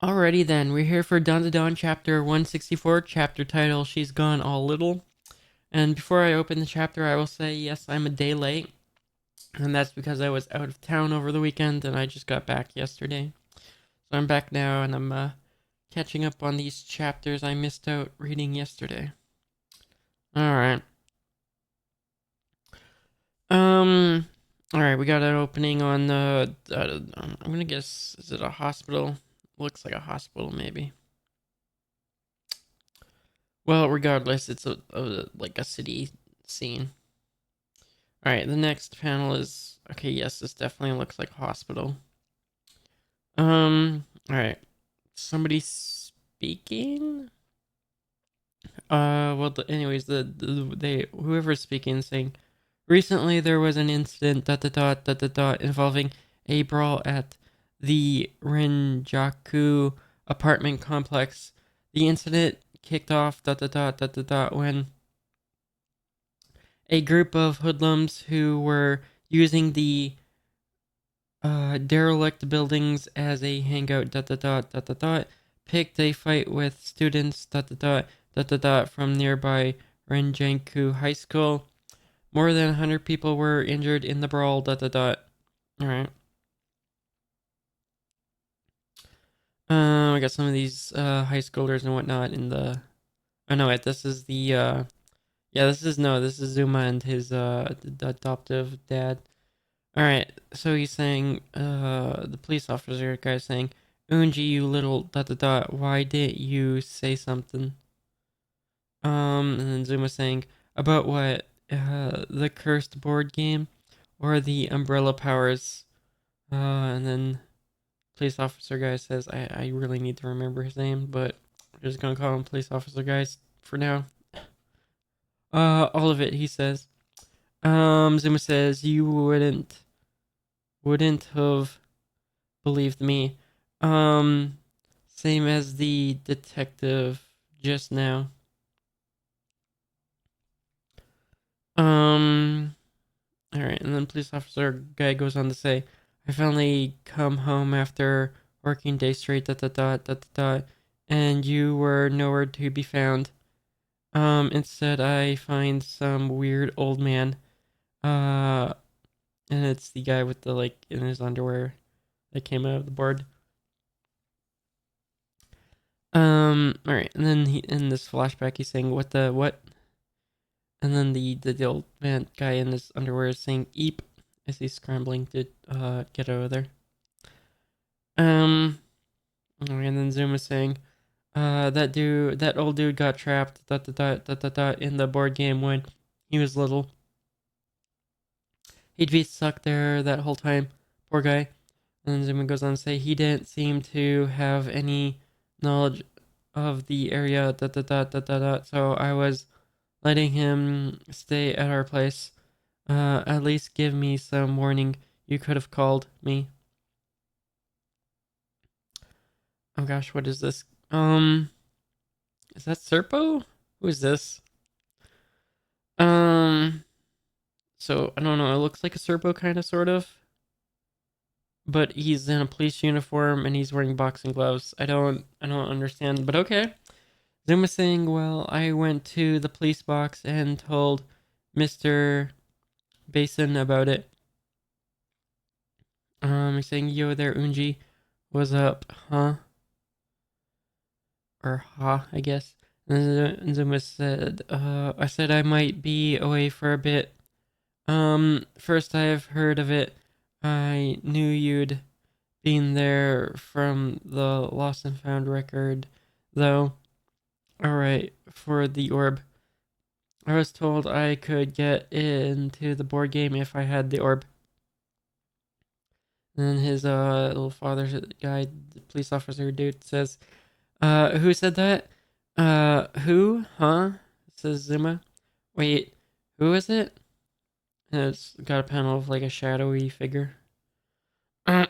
Alrighty then, we're here for DanDaDan chapter 164, chapter title, She's Gone All Little. And before I open the chapter, I will say, yes, I'm a day late. And that's because I was out of town over the weekend and I just got back yesterday. So I'm back now and I'm catching up on these chapters I missed out reading yesterday. Alright. Um, alright, we got an opening on I'm gonna guess, is it a hospital? Looks like a hospital, maybe. Well, regardless, it's like a city scene. All right, the next panel is okay. Yes, this definitely looks like a hospital. All right, somebody speaking. Well, anyways, they whoever's speaking is saying, recently there was an incident involving a brawl at the Renjaku apartment complex. The incident kicked off when a group of hoodlums who were using the derelict buildings as a hangout picked a fight with students from nearby Renjanku High School. More than 100 people were injured in the brawl Alright. I got some of these high schoolers and whatnot in the... Oh no, wait, this is the yeah, this is Zuma and his adoptive dad. All right, so he's saying, the police officer guy saying, Unji, you little why didn't you say something? And then Zuma saying, about what, the cursed board game, or the umbrella powers? And then police officer guy says, I really need to remember his name, but we're just gonna call him police officer guys for now. All of it, he says. Zuma says, you wouldn't have believed me. Um, Same as the detective just now. Um, all right, and then police officer guy goes on to say, I finally come home after working day straight, and you were nowhere to be found. Instead, I find some weird old man. Uh, and it's the guy with the like in his underwear that came out of the board. All right, and then he in this flashback he's saying, "What the what?" And then the old man guy in his underwear is saying "eep" as he's scrambling to get out of there. And then Zoom is saying, that old dude got trapped in the board game when he was little. He'd be stuck there that whole time. Poor guy. And then Zuma goes on to say he didn't seem to have any knowledge of the area. So I was letting him stay at our place. At least give me some warning. You could have called me. Oh gosh, what is this? Is that Serpo? Who is this? Um, so I don't know. It looks like a Serpo, kind of, sort of, but he's in a police uniform and he's wearing boxing gloves. I don't understand, but okay. Zuma saying, well, I went to the police box and told Mr. Basin about it. He's saying, yo there, Unji. What's up, huh? Or ha, I guess. And Zuma said, I said I might be away for a bit. First I've heard of it. I knew you'd been there from the lost and found record, though. Alright, for the orb. I was told I could get into the board game if I had the orb. And then his little father guy, the police officer dude, says, who said that? Who? Huh? Says Zuma. Wait, who is it? And it's got a panel of like a shadowy figure. Oh,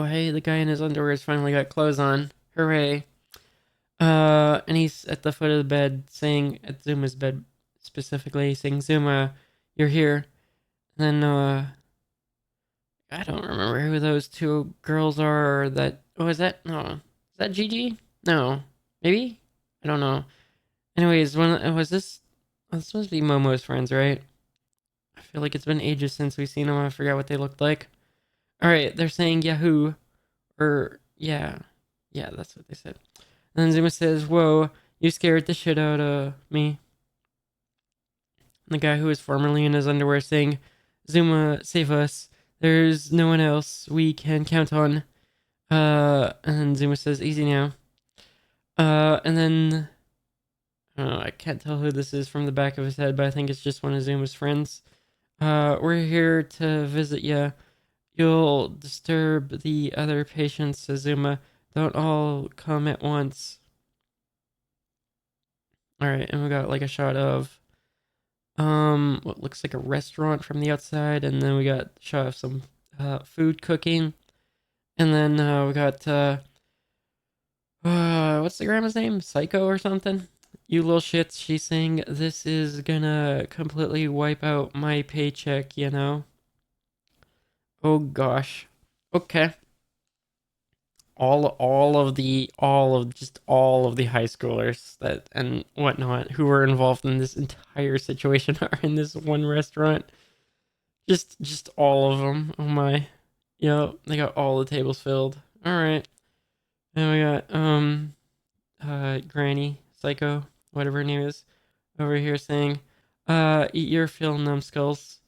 hey, the guy in his underwear has finally got clothes on. Hooray. And he's at the foot of the bed saying, at Zuma's bed specifically, saying, Zuma, you're here. And then, I don't remember who those two girls are. That oh, is that no? Is that Gigi? No, maybe I don't know. Anyways, when was this? Oh, this supposed to be Momo's friends, right? I feel like it's been ages since we've seen them. I forgot what they looked like. All right, they're saying Yahoo or yeah, yeah, that's what they said. And then Zuma says, "Whoa, you scared the shit out of me." And the guy who was formerly in his underwear saying, "Zuma, save us. There's no one else we can count on." And Zuma says, "Easy now." And then I don't know, I can't tell who this is from the back of his head, but I think it's just one of Zuma's friends. We're here to visit ya. You'll disturb the other patients, says Zuma. Don't all come at once. Alright, and we got like a shot of what looks like a restaurant from the outside, and then we got a shot of some food cooking. And then we got what's the grandma's name? Psycho or something? You little shits, she's saying this is gonna completely wipe out my paycheck, you know? Oh gosh. Okay. All of the high schoolers that and whatnot who were involved in this entire situation are in this one restaurant. Just all of them. Oh my. Yep, they got all the tables filled. All right. And we got Granny, Psycho, whatever her name is, over here saying, eat your fill, numbskulls.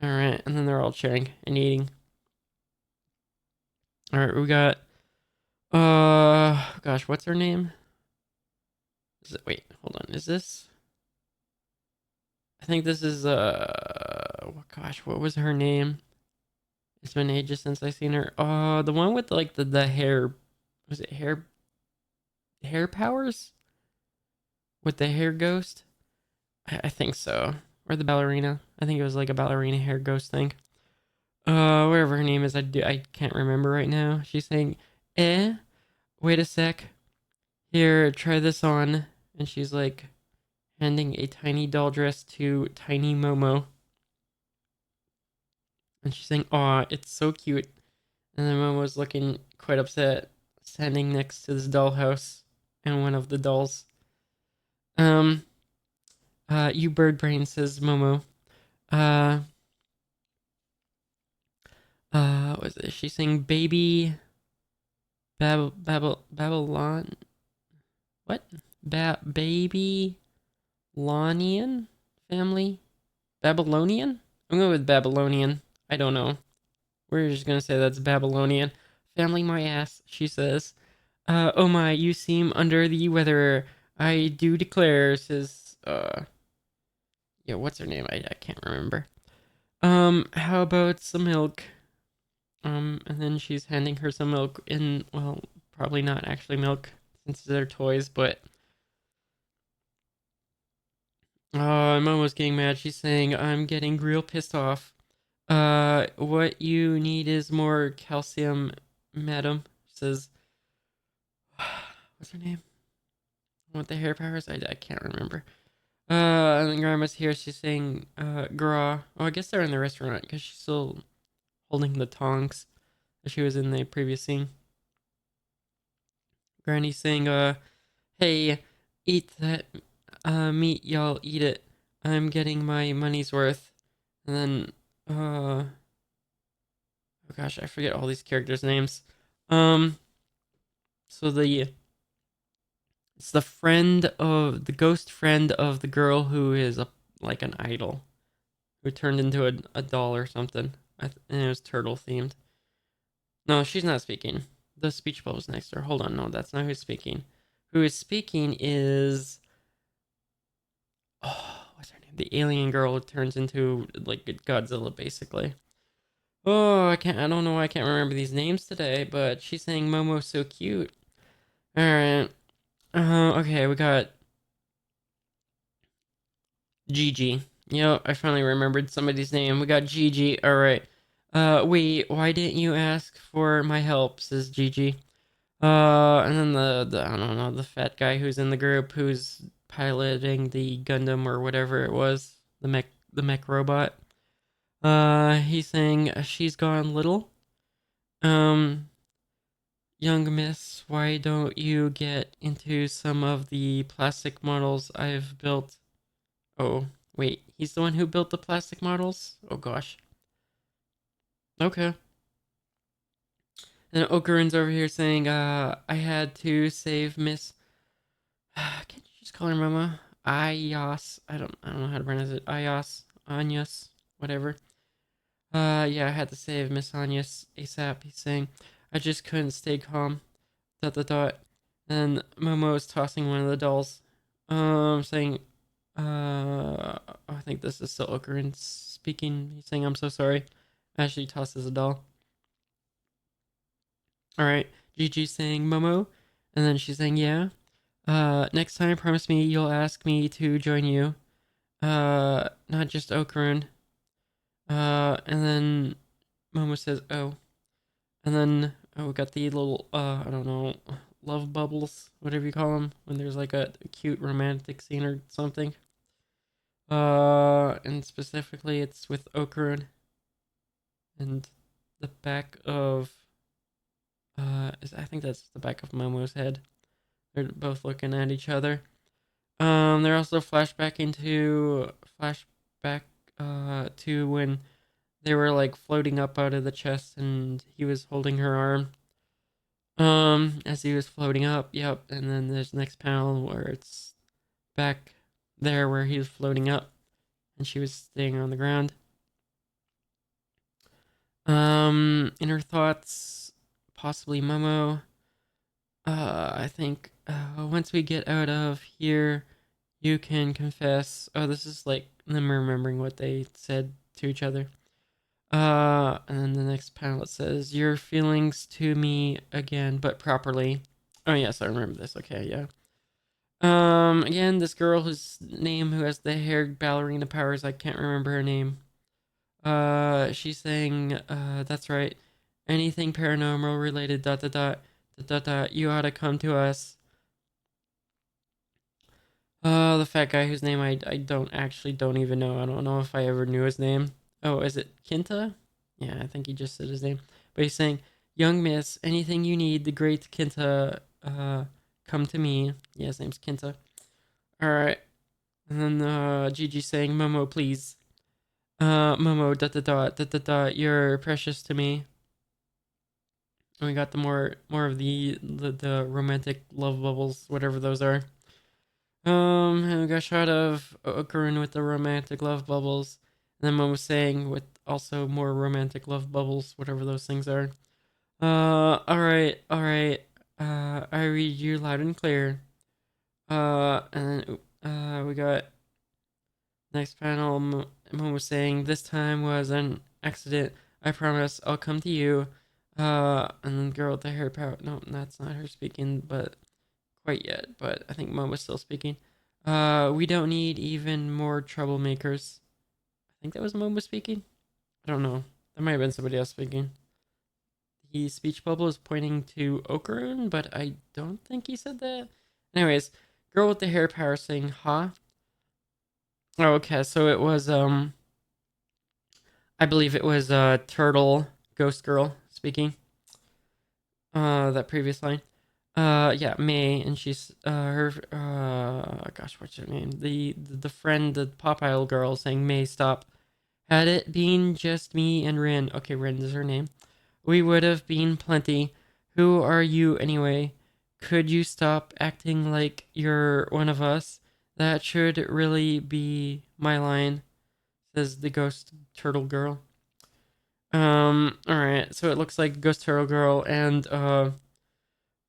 All right, and then they're all cheering and eating. All right, we got gosh, what's her name? Wait, hold on. Is this? I think this is gosh, what was her name? It's been ages since I seen her. The one with like the hair. Was it hair powers? With the hair ghost? I think so. Or the ballerina. I think it was like a ballerina hair ghost thing. Whatever her name is, I can't remember right now. She's saying, wait a sec. Here, try this on. And she's like handing a tiny doll dress to tiny Momo. And she's saying, "Aw, it's so cute." And then Momo's looking quite upset, standing next to this dollhouse and one of the dolls. Um, you bird brain, says Momo. Uh, what was it? She's saying, "Baby, Babylon, what? Baby, Lonian family, Babylonian." I'm going with Babylonian. I don't know. We're just gonna say that's Babylonian. Family my ass, she says. Oh my, you seem under the weather. I do declare, says, yeah, what's her name? I can't remember. How about some milk? And then she's handing her some milk in, well, probably not actually milk, since they're toys, but, I'm almost getting mad. She's saying, I'm getting real pissed off. What you need is more calcium, madam, says, what's her name? What the hair powers? I can't remember. And then Grandma's here. She's saying, "Gra." Oh, I guess they're in the restaurant because she's still holding the tongs that she was in the previous scene. Granny's saying, "Hey, eat that meat, y'all. Eat it. I'm getting my money's worth." And then, oh gosh, I forget all these characters' names. Um, so it's the ghost friend of the girl who is like an idol, who turned into a doll or something. And it was turtle themed. No, she's not speaking. The speech bubble is next to her. Hold on, no, that's not who's speaking. Who is speaking is what's her name? The alien girl who turns into like Godzilla, basically. Oh, I don't know why I can't remember these names today, but she's saying Momo's so cute. All right. Okay, we got Gigi. Yep, I finally remembered somebody's name. We got Gigi. All right. Wait, why didn't you ask for my help? Says Gigi. And then the I don't know, the fat guy who's in the group who's piloting the Gundam or whatever it was, the mech robot. He's saying she's gone little. Um, Young miss, why don't you get into some of the plastic models I've built? Oh, wait, he's the one who built the plastic models? Oh gosh. Okay. And Okarin's over here saying, I had to save Miss. Can't you just call her Mama? Ayos. I don't know how to pronounce it. Ayos. Anyas. Whatever. Yeah, I had to save Miss Anyas ASAP. He's saying, I just couldn't stay calm. Dot dot dot. And Momo is tossing one of the dolls. Saying, I think this is still Okarin speaking. He's saying, I'm so sorry. As she tosses a doll. Alright. Gigi saying, Momo. And then she's saying, yeah. Next time, promise me you'll ask me to join you. Not just Okarin. And then Momo says, oh. And then, oh, we got the little, I don't know, love bubbles, whatever you call them, when there's like a cute romantic scene or something. And specifically, it's with Okarin and the back of, I think that's the back of Momo's head. They're both looking at each other. They're also flashback, to when they were like floating up out of the chest and he was holding her arm. As he was floating up, yep, and then there's the next panel where it's back there where he was floating up and she was staying on the ground. Inner thoughts, possibly Momo. I think once we get out of here, you can confess. Oh, this is like them remembering what they said to each other. And then the next panel it says, your feelings to me again, but properly. Oh, yes, I remember this. Okay, yeah. Again, this girl whose name who has the hair ballerina powers, I can't remember her name. She's saying, that's right. Anything paranormal related, dot dot dot, dot dot dot, you ought to come to us. The fat guy whose name I don't even know. I don't know if I ever knew his name. Oh, is it Kinta? Yeah, I think he just said his name. But he's saying, young miss, anything you need, the great Kinta, come to me. Yeah, his name's Kinta. Alright. And then, Gigi saying, Momo, please. Momo, dot dot dot, dot dot dot, you're precious to me. And we got the more of the romantic love bubbles, whatever those are. And we got a shot of Okarin with the romantic love bubbles. And then Mom was saying with also more romantic love bubbles, whatever those things are. Alright, alright. I read you loud and clear. And then we got next panel. Mom was saying, this time was an accident. I promise I'll come to you. And then girl with the hair power. No, that's not her speaking, but quite yet, but I think Momo's still speaking. We don't need even more troublemakers. I think that was Momo speaking. I don't know. That might have been somebody else speaking. The speech bubble is pointing to Okarin, but I don't think he said that. Anyways, girl with the hair power saying ha. Oh, okay, so it was I believe it was Turtle Ghost Girl speaking. That previous line. Yeah, May, and she's her gosh, what's her name? The friend, the Popeye girl, saying, May, stop. Had it been just me and Rin, okay, Rin is her name, we would have been plenty. Who are you anyway? Could you stop acting like you're one of us? That should really be my line, says the ghost turtle girl. Alright, so it looks like Ghost Turtle Girl and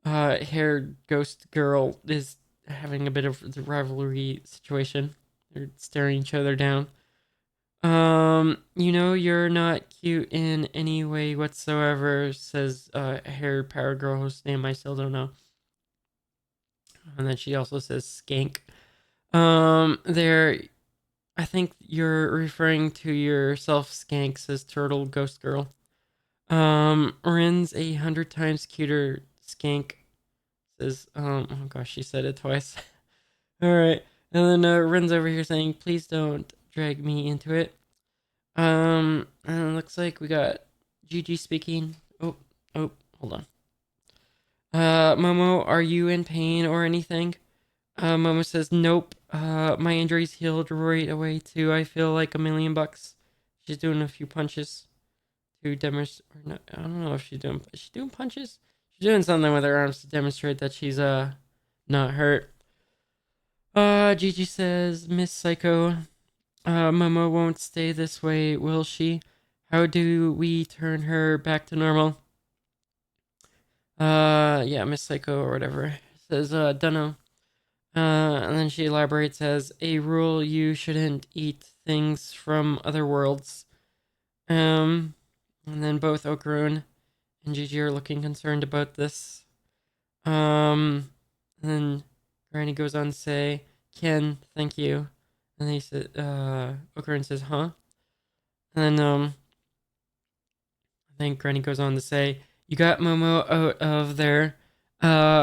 hair ghost girl is having a bit of the rivalry situation. They're staring each other down. You're not cute in any way whatsoever, says hair power girl whose name I still don't know. And then she also says skank. There, I think you're referring to yourself, skank, says turtle ghost girl. Rin's 100 times cuter, skank, says, oh gosh, she said it twice. All right. And then Ren's over here saying, please don't drag me into it. And it looks like we got Gigi speaking. Oh, hold on. Momo, are you in pain or anything? Momo says, nope. My injuries healed right away too. I feel like $1,000,000. She's doing a few punches to demonstrate. Or no, I don't know if she's doing. Is she doing punches? She's doing something with her arms to demonstrate that she's not hurt. Gigi says, Miss Psycho, Momo won't stay this way, will she? How do we turn her back to normal? Yeah, Miss Psycho or whatever says, dunno. And then she elaborates as a rule: you shouldn't eat things from other worlds. And then both Okarun and Gigi are looking concerned about this. And then Granny goes on to say, Ken, thank you. And then he said, Okarun says, huh? And then, I think Granny goes on to say, you got Momo out of there.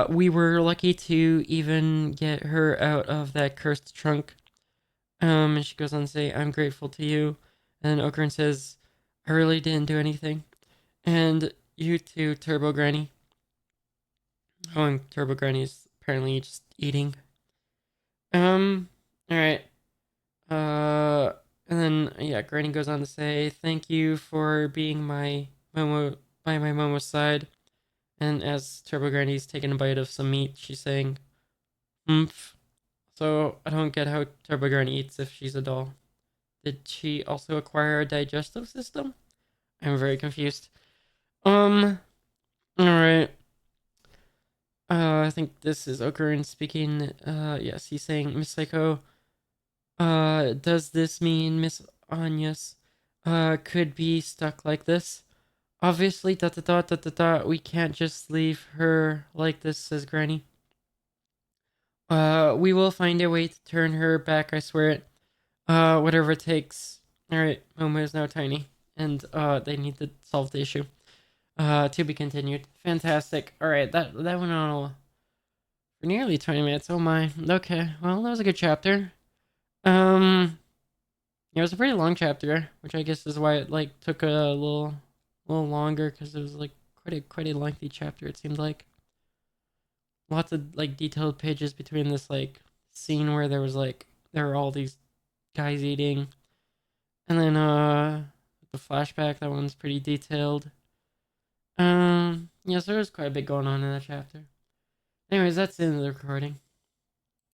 We were lucky to even get her out of that cursed trunk. And she goes on to say, I'm grateful to you. And Okarun says, I really didn't do anything. And you too, Turbo Granny. Oh, and Turbo Granny is apparently just eating. Alright. And then, yeah, Granny goes on to say, thank you for being my Momo, by my Momo's side. And as Turbo Granny's taking a bite of some meat, she's saying, "Oomph." So I don't get how Turbo Granny eats if she's a doll. Did she also acquire a digestive system? I'm very confused. Alright. I think this is Okarun speaking. Yes, he's saying, Miss Psycho, does this mean Miss Anyas, could be stuck like this? Obviously, we can't just leave her like this, says Granny. We will find a way to turn her back, I swear it. Whatever it takes. Alright, Momo is now tiny, and, they need to solve the issue. To be continued. Fantastic. Alright, that went on for nearly 20 minutes. Oh my. Okay, well, that was a good chapter. Yeah, it was a pretty long chapter, which I guess is why it, like, took a little longer, because it was, like, quite a lengthy chapter, it seemed like. Lots of, like, detailed pages between this, like, scene where there was, like, there were all these guys eating. And then, the flashback, that one's pretty detailed. Yeah, so there's quite a bit going on in that chapter. Anyways, that's the end of the recording.